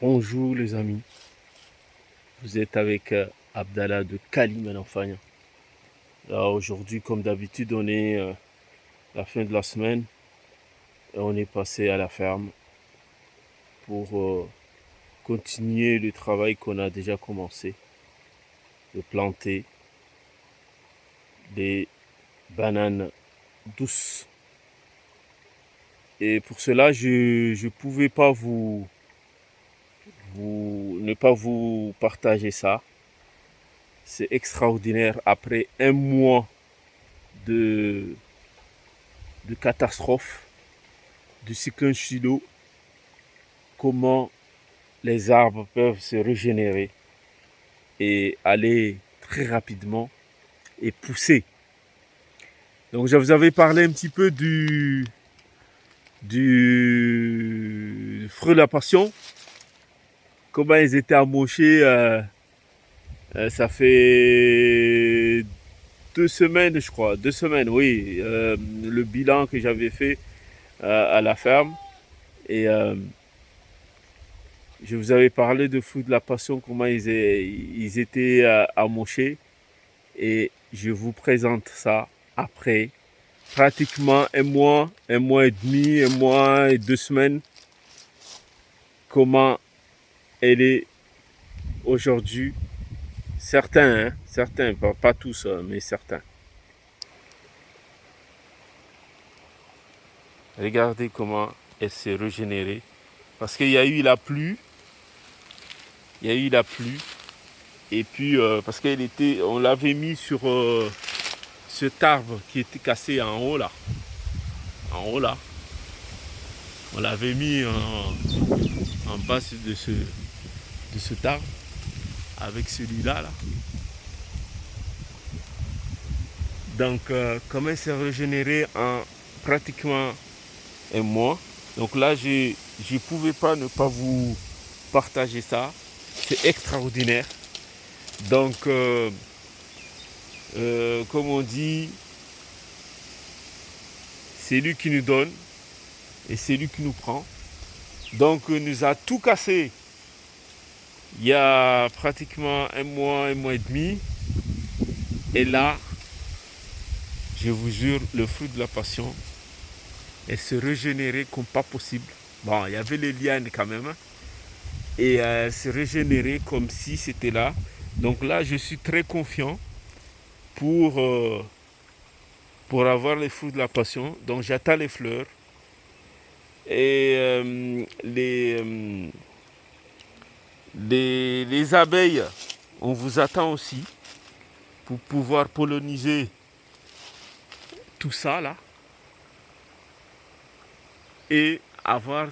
Bonjour les amis, vous êtes avec Abdallah de Cali Menonfagna. Là aujourd'hui comme d'habitude on est la fin de la semaine et on est passé à la ferme pour continuer le travail qu'on a déjà commencé, de planter des bananes douces. Et pour cela je pouvais pas ne pas vous partager ça. C'est extraordinaire après un mois de, de catastrophe du cyclone Chido, comment les arbres peuvent se régénérer et aller très rapidement et pousser. Donc je vous avais parlé un petit peu du fruit de la passion, comment ils étaient amochés. Ça fait 2 semaines, je crois, 2 semaines, oui, le bilan que j'avais fait à la ferme. Et je vous avais parlé de fruits de la passion, comment ils étaient amochés. Et je vous présente ça après pratiquement un mois et demi, un mois et 2 semaines. Comment elle est aujourd'hui. Certains, certains, pas tous, mais certains. Regardez comment elle s'est régénérée. Parce qu'il y a eu la pluie. Il y a eu la pluie. Et puis, parce qu'elle était, on l'avait mis sur cet arbre qui était cassé en haut là. En haut là. On l'avait mis en bas de cet arbre. Avec celui-là. Là. Donc, comment elle s'est régénérée en pratiquement un mois. Donc là, je ne pouvais pas ne pas vous partager ça. C'est extraordinaire. Donc, comme on dit, c'est lui qui nous donne et c'est lui qui nous prend. Donc, il nous a tout cassé il y a pratiquement un mois et demi. Et là, je vous jure, le fruit de la passion est se régénérer comme pas possible. Bon, il y avait les lianes quand même. Hein, et se régénérer comme si c'était là. Donc là, je suis très confiant pour avoir les fruits de la passion. Donc j'attends les fleurs. Et les abeilles, on vous attend aussi pour pouvoir polliniser tout ça là. Et avoir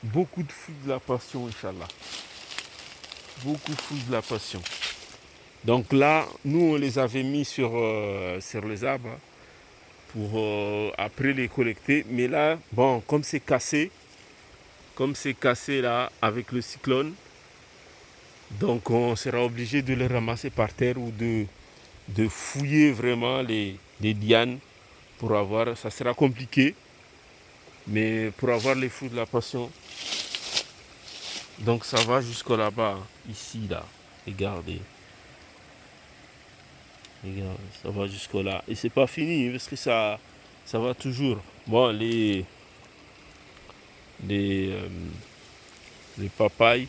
beaucoup de fruits de la passion, Inch'Allah. Beaucoup de fruits de la passion. Donc là, nous, on les avait mis sur les arbres pour après les collecter. Mais là, bon, comme c'est cassé là avec le cyclone, donc on sera obligé de les ramasser par terre ou de fouiller vraiment les lianes pour avoir. Ça sera compliqué, mais pour avoir les fruits de la passion. Donc ça va jusqu'à là-bas, ici, là. Regardez. Regarde, ça va jusqu'à là. Et c'est pas fini, parce que ça va toujours. Bon, les, euh, les papayes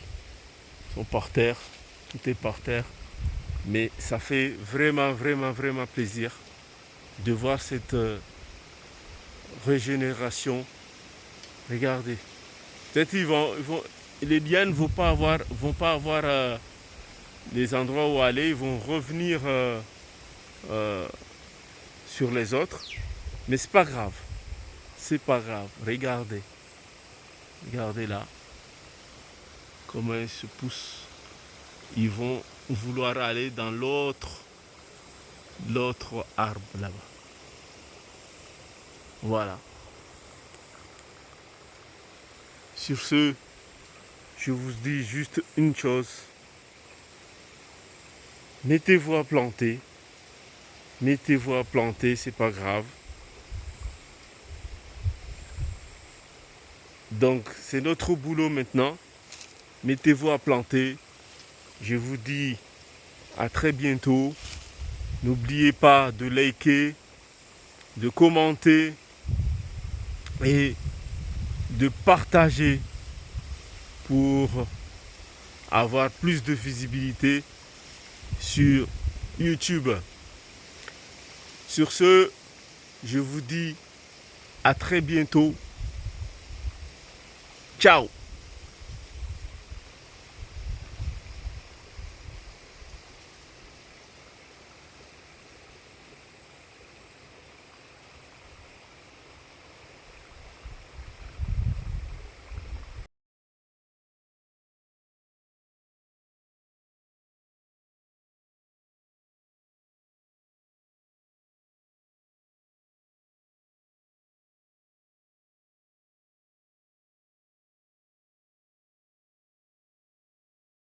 sont par terre. Tout est par terre. Mais ça fait vraiment, vraiment, vraiment plaisir de voir cette régénération. Regardez. Peut-être les lianes vont pas avoir les endroits où aller. Ils vont revenir euh, sur les autres. Mais c'est pas grave. C'est pas grave. Regardez. Regardez là. Comment ils se poussent. Ils vont vouloir aller dans l'autre arbre là-bas. Voilà. Sur ce, je vous dis juste une chose. Mettez-vous à planter. Mettez-vous à planter, c'est pas grave. Donc, c'est notre boulot maintenant mettez-vous à planter. Je vous dis à très bientôt. N'oubliez pas de liker, de commenter et de partager pour avoir plus de visibilité sur YouTube. Sur ce, je vous dis à très bientôt. Ciao!